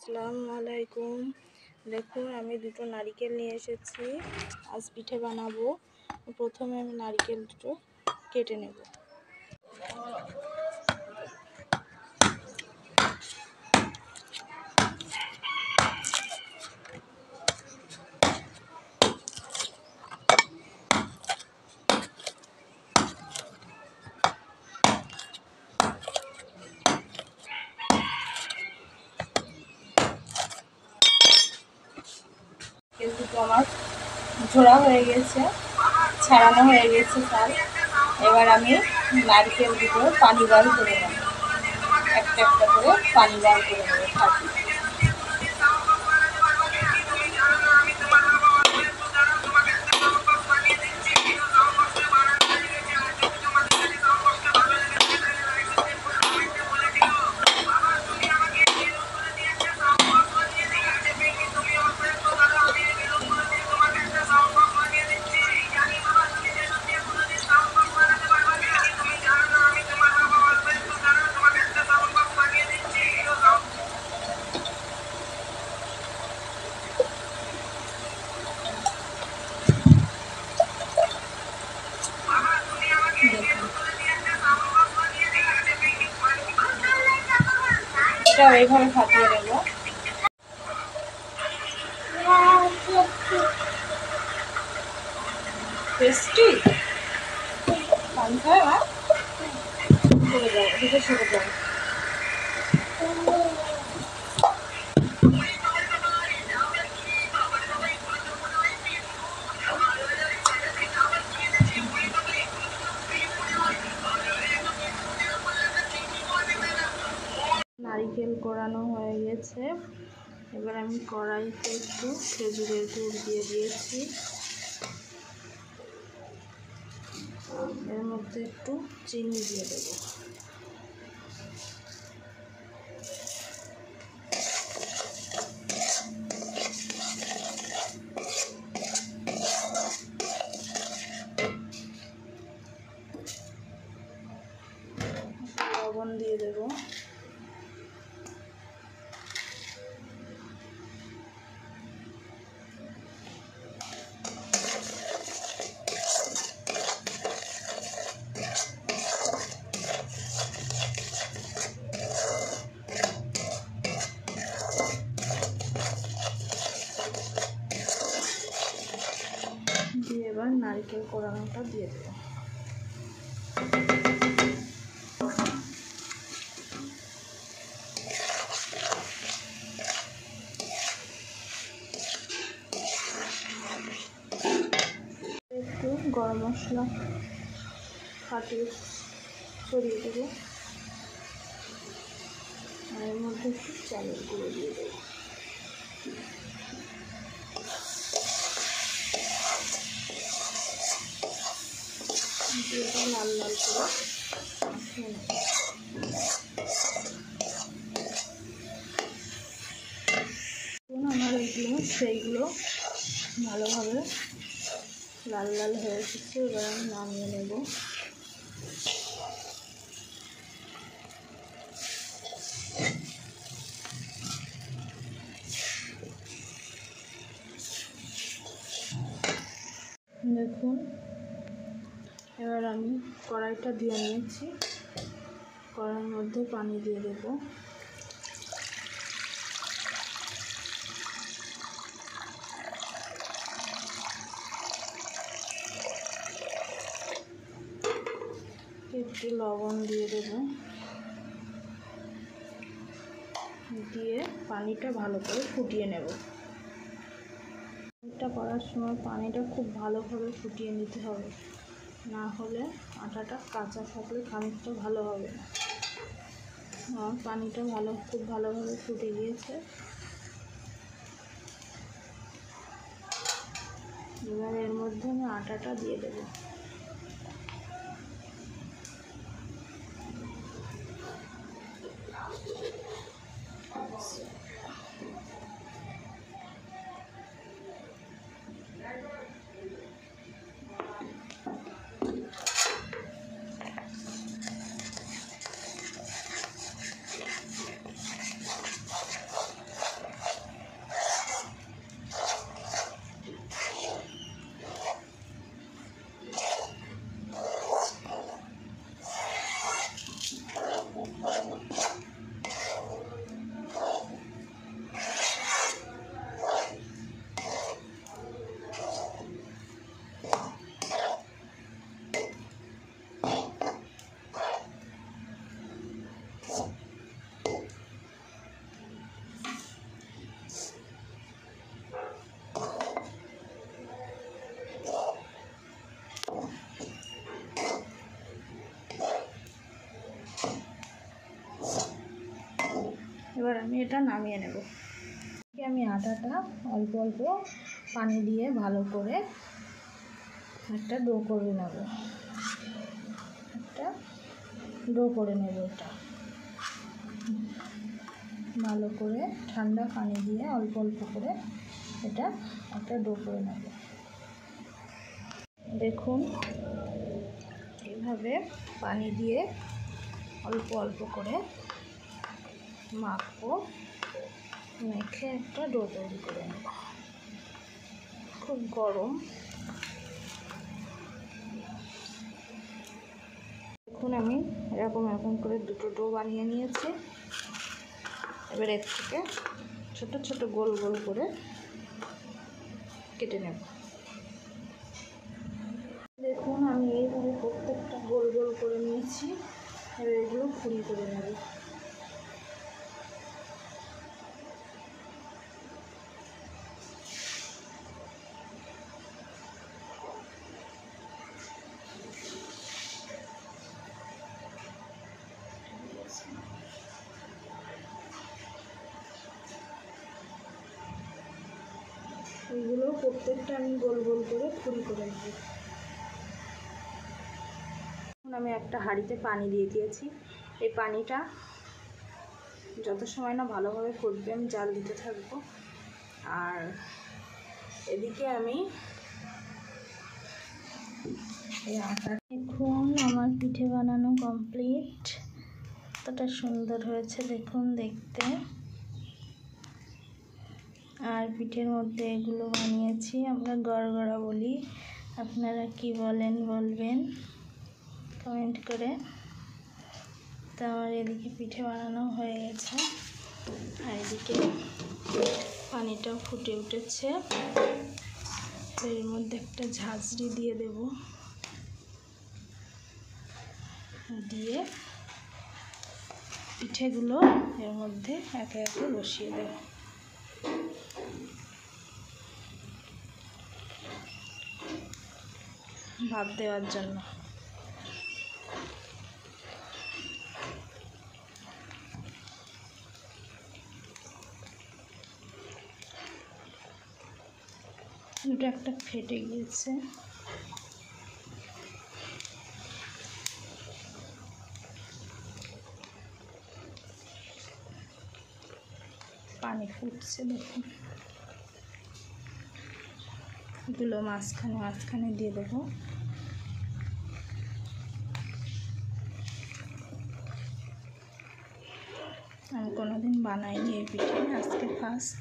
আসসালামু আলাইকুম। দেখুন আমি দুটো নারিকেল নিয়ে এসেছি, আজ পিঠে বানাবো। প্রথমে আমি নারিকেল দুটো কেটে নেব। দুটো আমার ঝোড়া হয়ে গেছে, ছাড়ানো হয়ে গেছে চাল। এবার আমি নারকেল দুটো পানি বার করে নেব, একটা একটা করে পানি বার করে নেব থাকি। এটা এইভাবে ফাটিয়ে নেব। টেস্টি পানি খায় না, চলে যাবো এদিকে সরে যাবো। নারিকেল কোড়ানো হয়ে গেছে, এবার আমি কড়াইতে একটু খেজুরের গুড় দিয়ে দিয়েছি, এর মধ্যে একটু চিনি দিয়ে দেবো। লবণ দিয়ে দেবো। দিয়ে এবার নারকেল কোড়ানোটা দিয়ে দেবো। একটু গরম মশলা ফাটিয়ে ছড়িয়ে দেবো, আর এর মধ্যে একটু চালের গুঁড়ো দিয়ে দেবো। লাল লাল করে আমার এগুলো সেইগুলো ভালোভাবে লাল লাল হয়ে এসেছে, এবার আমি নামিয়ে নেব। দেখুন এবার আমি কড়াইটা দিয়ে নিয়েছি, কড়াইয়ের মধ্যে পানি দিয়ে দেব। একটু লবণ দিয়ে দেব, দিয়ে পানিটা ভালো করে ফুটিয়ে নেব। এটা করার সময় পানিটা খুব ভালোভাবে ফুটিয়ে নিতে হবে, না হলে আটাটা কাঁচা থাকলে খানিকটা ভালো হবে না। পানিটা খুব ভালোভাবে ফুটে গিয়েছে, এবার এর মধ্যে আমি আটাটা দিয়ে দেবো। আমি এটা নামিয়ে নেব। আমি আটাটা অল্প অল্প পানি দিয়ে ভালো করে একটা ডো করে নেব, একটা ডো করে নেব। এটা ভালো করে ঠান্ডা পানি দিয়ে অল্প অল্প করে এটা একটা ডো করে নেব। দেখুন এইভাবে পানি দিয়ে অল্প অল্প করে মাখবো, মেখে একটা ডো তৈরি করে নেব। খুব গরম। দেখুন আমি এরকম করে দুটো ডো বানিয়ে নিয়েছি। এবার এর থেকে ছোট ছোট গোল গোল করে কেটে নেব। দেখুন আমি এইভাবে প্রত্যেকটা গোল গোল করে নিয়েছি। এবার এগুলো ফুরি করে নেব। এইগুলো প্রত্যেকটা আমি গোল গোল করে ফুরি করে নেব। এখন আমি একটা হাঁড়িতে পানি দিয়ে দিয়েছি। এই পানিটা যত সময় না ভালোভাবে ফুটবে আমি জাল দিতে থাকবো। আর এদিকে আমি এই আটা। দেখুন আমার পিঠে বানানো কমপ্লিট। কতটা সুন্দর হয়েছে দেখুন দেখতে। আর পিঠের মধ্যে এগুলো বানিয়েছি, আমরা গড়গড়া বলি, আপনারা কি বলেন বলবেন কমেন্ট করে। তো আমার এদিকে পিঠে বানানো হয়ে গেছে, আর এদিকে পানিটাও ফুটে উঠেছে। এর মধ্যে একটা ঝাঁঝরি দিয়ে দেব, দিয়ে পিঠেগুলো এর মধ্যে একে একে বসিয়ে দেব। ভাপ দেওয়ার জন্য। দুটো একটা ফেটে গিয়েছে। পানি ফুটছে দেখুন। এগুলো মাঝখানে দিয়ে দেবো। আমি কোনোদিন বানাইনি এই পিঠে, আজকে ফার্স্ট।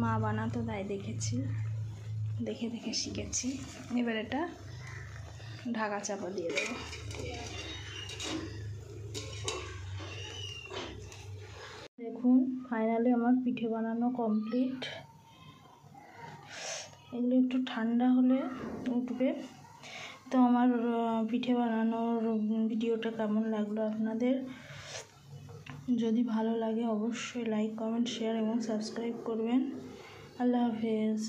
মা বানাতো তাই দেখেছি, দেখে দেখে শিখেছি। এবার এটা ঢাকা চাপা দিয়ে দেবো। দেখুন ফাইনালি আমার পিঠে বানানো কমপ্লিট। এগুলো একটু ঠান্ডা হলে উঠবে। তো আমার পিঠে বানানোর ভিডিওটা কেমন লাগলো আপনাদের? যদি ভালো লাগে অবশ্যই লাইক, কমেন্ট, শেয়ার এবং সাবস্ক্রাইব করবেন। আল্লাহ হাফেজ।